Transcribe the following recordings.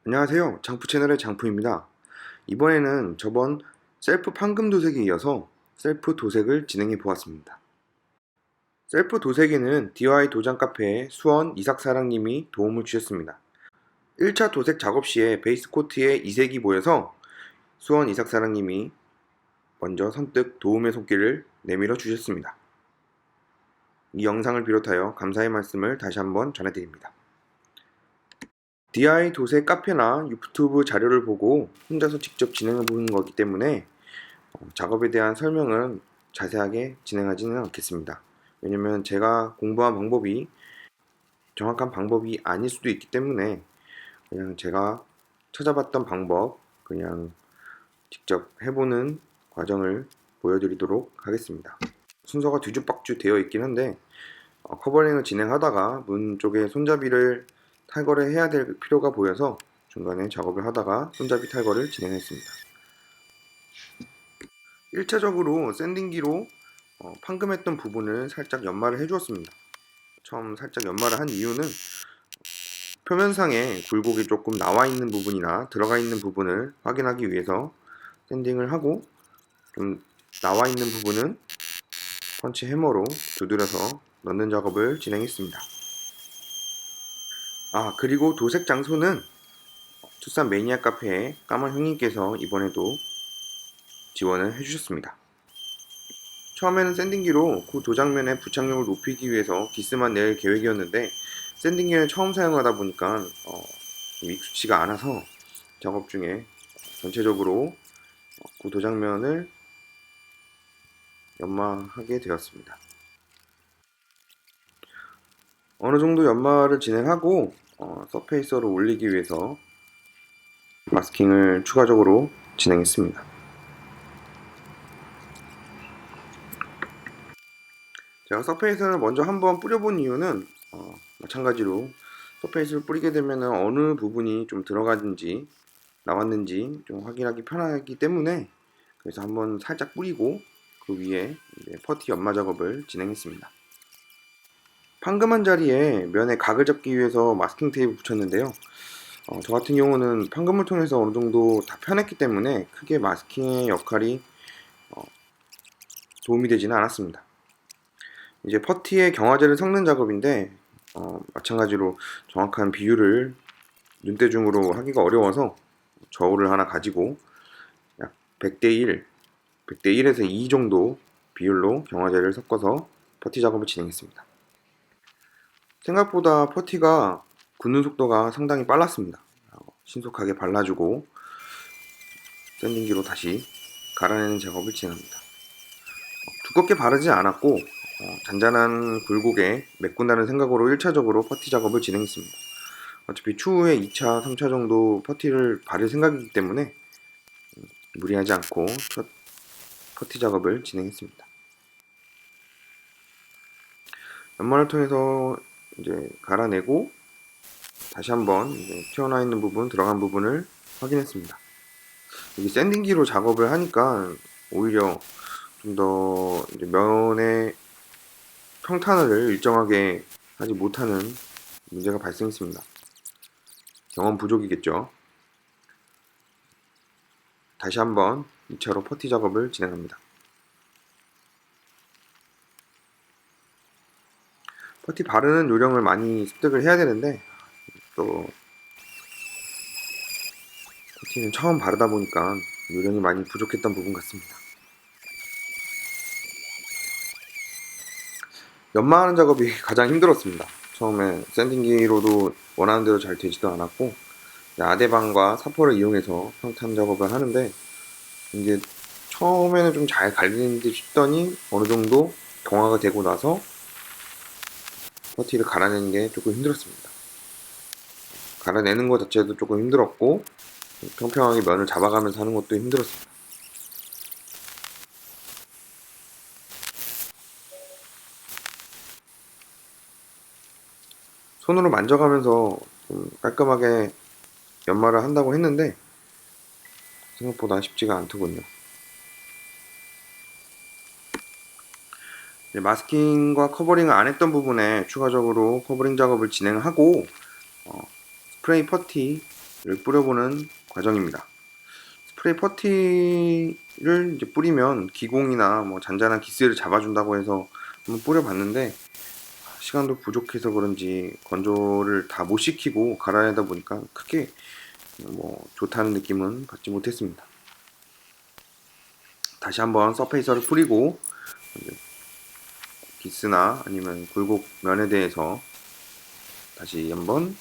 안녕하세요. 장프 채널의 장프입니다. 이번에는 저번 셀프 판금 도색에 이어서 셀프 도색을 진행해 보았습니다. 셀프 도색에는 DIY 도장 카페의 수원 이삭사랑님이 도움을 주셨습니다. 1차 도색 작업 시에 베이스 코트에 이색이 보여서 수원 이삭사랑님이 먼저 선뜻 도움의 손길을 내밀어 주셨습니다. 이 영상을 비롯하여 감사의 말씀을 다시 한번 전해드립니다. DIY 도색 카페나 유튜브 자료를 보고 혼자서 직접 진행해 보는 거기 때문에 작업에 대한 설명은 자세하게 진행하지는 않겠습니다. 왜냐면 제가 공부한 방법이 정확한 방법이 아닐 수도 있기 때문에 그냥 제가 찾아봤던 방법, 그냥 직접 해보는 과정을 보여드리도록 하겠습니다. 순서가 뒤죽박죽 되어 있긴 한데 커버링을 진행하다가 문 쪽에 손잡이를 탈거를 해야 될 필요가 보여서 중간에 작업을 하다가 손잡이 탈거를 진행했습니다. 1차적으로 샌딩기로 판금했던 부분을 살짝 연마를 해주었습니다. 처음 살짝 연마를 한 이유는 표면상에 굴곡이 조금 나와 있는 부분이나 들어가 있는 부분을 확인하기 위해서 샌딩을 하고, 좀 나와 있는 부분은 펀치 해머로 두드려서 넣는 작업을 진행했습니다. 그리고 도색 장소는 투싼 매니아 카페의 까만 형님께서 이번에도 지원을 해주셨습니다. 처음에는 샌딩기로 그 도장면의 부착력을 높이기 위해서 기스만 낼 계획이었는데 샌딩기를 처음 사용하다 보니까 익숙치가 않아서 작업 중에 전체적으로 그 도장면을 연마하게 되었습니다. 어느 정도 연마를 진행하고 서페이서로 올리기 위해서 마스킹을 추가적으로 진행했습니다. 제가 서페이서를 먼저 한번 뿌려본 이유는 마찬가지로 서페이스를 뿌리게 되면 어느 부분이 좀 들어가는지 나왔는지 좀 확인하기 편하기 때문에, 그래서 한번 살짝 뿌리고 그 위에 퍼티 연마 작업을 진행했습니다. 판금한 자리에 면에 각을 잡기 위해서 마스킹 테이프 붙였는데요. 저 같은 경우는 판금을 통해서 어느 정도 다 편했기 때문에 크게 마스킹의 역할이 도움이 되지는 않았습니다. 이제 퍼티에 경화제를 섞는 작업인데 마찬가지로 정확한 비율을 눈대중으로 하기가 어려워서 저울을 하나 가지고 약 100대 1, 100대 1에서 2 정도 비율로 경화제를 섞어서 퍼티 작업을 진행했습니다. 생각보다 퍼티가 굳는 속도가 상당히 빨랐습니다. 신속하게 발라주고 샌딩기로 다시 갈아내는 작업을 진행합니다. 두껍게 바르지 않았고 잔잔한 굴곡에 메꾼다는 생각으로 1차적으로 퍼티 작업을 진행했습니다. 어차피 추후에 2차, 3차 정도 퍼티를 바를 생각이기 때문에 무리하지 않고 첫 퍼티 작업을 진행했습니다. 연마를 통해서 이제 갈아내고 다시 한번 튀어나와 있는 부분, 들어간 부분을 확인했습니다. 여기 샌딩기로 작업을 하니까 오히려 좀 더 면의 평탄을 일정하게 하지 못하는 문제가 발생했습니다. 경험 부족이겠죠. 다시 한번 2차로 퍼티 작업을 진행합니다. 퍼티 바르는 요령을 많이 습득을 해야 되는데 또 퍼티는 처음 바르다 보니까 요령이 많이 부족했던 부분 같습니다. 연마하는 작업이 가장 힘들었습니다. 처음에 샌딩기로도 원하는 대로 잘 되지도 않았고 아데방과 사포를 이용해서 평탄 작업을 하는데 이게 처음에는 좀 잘 갈리는 듯 싶더니 어느 정도 경화가 되고 나서 퍼티를 갈아내는 게 조금 힘들었습니다. 갈아내는 것 자체도 조금 힘들었고 평평하게 면을 잡아가면서 하는 것도 힘들었습니다. 손으로 만져가면서 좀 깔끔하게 연마를 한다고 했는데 생각보다 쉽지가 않더군요. 마스킹과 커버링을 안 했던 부분에 추가적으로 커버링 작업을 진행하고 스프레이 퍼티 뿌려보는 과정입니다. 스프레이 퍼티를 이제 뿌리면 기공이나 뭐 잔잔한 기스를 잡아준다고 해서 한번 뿌려봤는데 시간도 부족해서 그런지 건조를 다 못 시키고 갈아내다 보니까 크게 뭐 좋다는 느낌은 받지 못했습니다. 다시 한번 서페이서를 뿌리고 기스나 아니면 굴곡 면에 대해서 다시 한번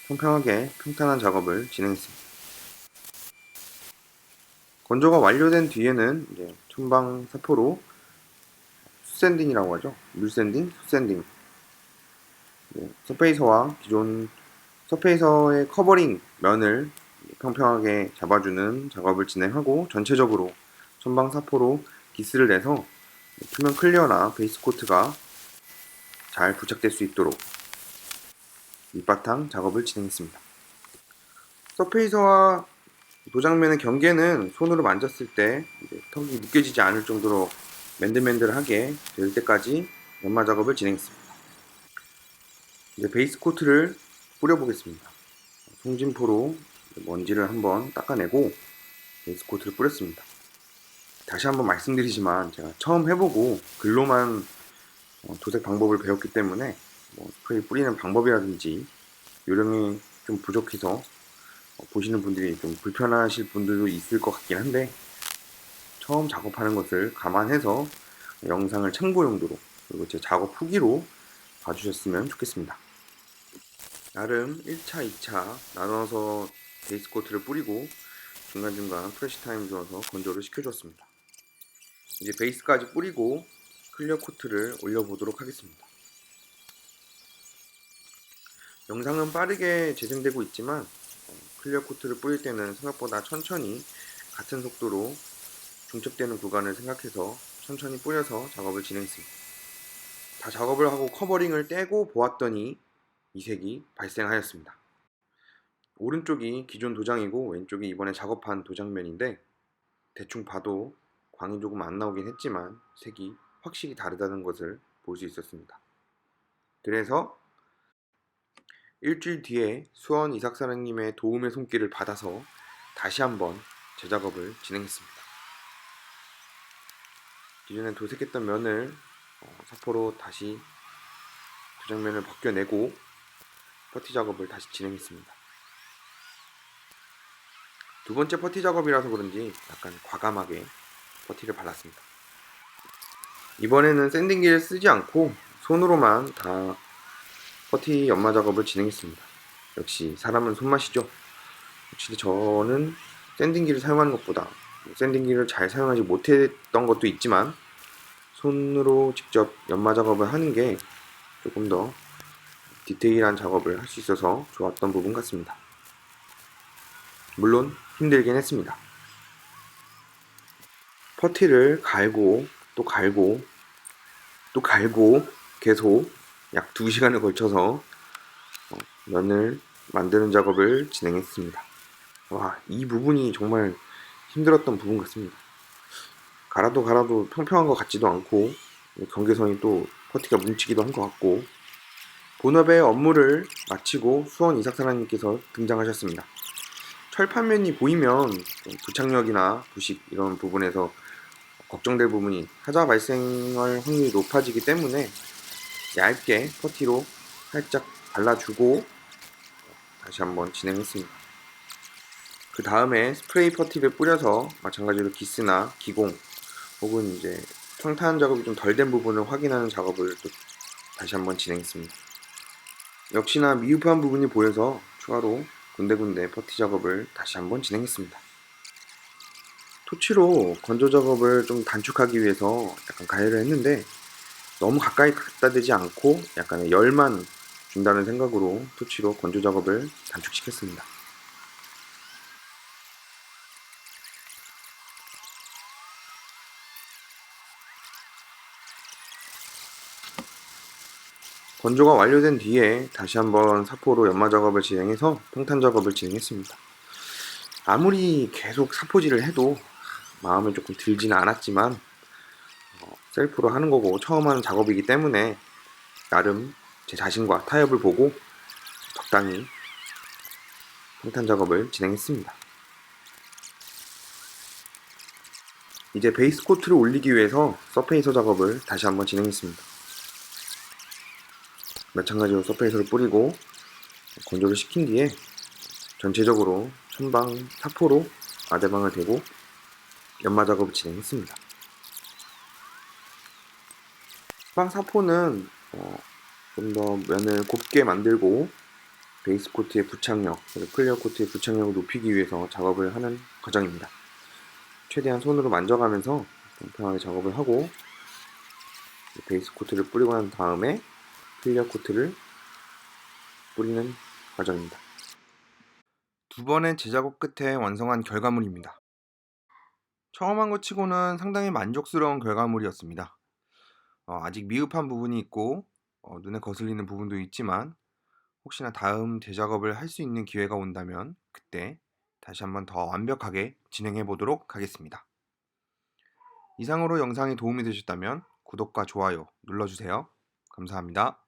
평평하게 평탄한 작업을 진행했습니다. 건조가 완료된 뒤에는 이제 첨방 사포로 수샌딩이라고 하죠. 물샌딩, 수샌딩. 서페이서와 기존 서페이서의 커버링 면을 평평하게 잡아주는 작업을 진행하고 전체적으로 첨방 사포로 기스를 내서 투명 클리어나 베이스 코트가 잘 부착될 수 있도록 밑바탕 작업을 진행했습니다. 서페이서와 도장면의 경계는 손으로 만졌을 때 턱이 느껴지지 않을 정도로 맨들맨들하게 될 때까지 연마 작업을 진행했습니다. 이제 베이스 코트를 뿌려보겠습니다. 송진포로 먼지를 한번 닦아내고 베이스 코트를 뿌렸습니다. 다시 한번 말씀드리지만 제가 처음 해보고 글로만 도색 방법을 배웠기 때문에 스프레이 뿌리는 방법이라든지 요령이 좀 부족해서 보시는 분들이 좀 불편하실 분들도 있을 것 같긴 한데 처음 작업하는 것을 감안해서 영상을 참고 용도로 그리고 제 작업 후기로 봐주셨으면 좋겠습니다. 나름 1차, 2차 나눠서 베이스 코트를 뿌리고 중간중간 프레시 타임 주어서 건조를 시켜주었습니다. 이제 베이스까지 뿌리고 클리어 코트를 올려보도록 하겠습니다. 영상은 빠르게 재생되고 있지만 클리어 코트를 뿌릴 때는 생각보다 천천히 같은 속도로 중첩되는 구간을 생각해서 천천히 뿌려서 작업을 진행했습니다. 다 작업을 하고 커버링을 떼고 보았더니 이색이 발생하였습니다. 오른쪽이 기존 도장이고 왼쪽이 이번에 작업한 도장면인데 대충 봐도 광이 조금 안 나오긴 했지만 색이 확실히 다르다는 것을 볼 수 있었습니다. 그래서 일주일 뒤에 수원 이삭 사장님의 도움의 손길을 받아서 다시 한번 재작업을 진행했습니다. 기존에 도색했던 면을 사포로 다시 도장면을 벗겨내고 퍼티 작업을 다시 진행했습니다. 두 번째 퍼티 작업이라서 그런지 약간 과감하게 퍼티를 발랐습니다. 이번에는 샌딩기를 쓰지 않고 손으로만 다 퍼티 연마 작업을 진행했습니다. 역시 사람은 손맛이죠. 확실히 저는 샌딩기를 사용하는 것보다 샌딩기를 잘 사용하지 못했던 것도 있지만 손으로 직접 연마 작업을 하는 게 조금 더 디테일한 작업을 할 수 있어서 좋았던 부분 같습니다. 물론 힘들긴 했습니다. 퍼티를 갈고 또 갈고 또 갈고 계속 약 2시간을 걸쳐서 면을 만드는 작업을 진행했습니다. 와, 이 부분이 정말 힘들었던 부분 같습니다. 갈아도 평평한 것 같지도 않고 경계선이 또 퍼티가 뭉치기도 한 것 같고 본업의 업무를 마치고 수원 이삭 사장님께서 등장하셨습니다. 철판면이 보이면 부착력이나 부식 이런 부분에서 걱정될 부분이 하자 발생할 확률이 높아지기 때문에 얇게 퍼티로 살짝 발라주고 다시 한번 진행했습니다. 그 다음에 스프레이 퍼티를 뿌려서 마찬가지로 기스나 기공 혹은 이제 평탄 작업이 좀 덜 된 부분을 확인하는 작업을 또 다시 한번 진행했습니다. 역시나 미흡한 부분이 보여서 추가로 군데군데 퍼티 작업을 다시 한번 진행했습니다. 토치로 건조 작업을 좀 단축하기 위해서 약간 가해를 했는데 너무 가까이 갖다 대지 않고 약간의 열만 준다는 생각으로 토치로 건조 작업을 단축시켰습니다. 건조가 완료된 뒤에 다시 한번 사포로 연마 작업을 진행해서 평탄 작업을 진행했습니다. 아무리 계속 사포질을 해도 마음에 조금 들지는 않았지만 셀프로 하는 거고 처음 하는 작업이기 때문에 나름 제 자신과 타협을 보고 적당히 평탄 작업을 진행했습니다. 이제 베이스 코트를 올리기 위해서 서페이서 작업을 다시 한번 진행했습니다. 마찬가지로 서페이서를 뿌리고 건조를 시킨 뒤에 전체적으로 선방 사포로 아대방을 대고 연마 작업을 진행했습니다. 선방 사포는 좀 더 면을 곱게 만들고 베이스 코트의 부착력, 그리고 클리어 코트의 부착력을 높이기 위해서 작업을 하는 과정입니다. 최대한 손으로 만져가면서 평평하게 작업을 하고 베이스 코트를 뿌리고 난 다음에 클리어 코트를 뿌리는 과정입니다. 두 번의 재작업 끝에 완성한 결과물입니다. 처음 한 것 치고는 상당히 만족스러운 결과물이었습니다. 아직 미흡한 부분이 있고 눈에 거슬리는 부분도 있지만 혹시나 다음 재작업을 할 수 있는 기회가 온다면 그때 다시 한번 더 완벽하게 진행해 보도록 하겠습니다. 이상으로 영상이 도움이 되셨다면 구독과 좋아요 눌러주세요. 감사합니다.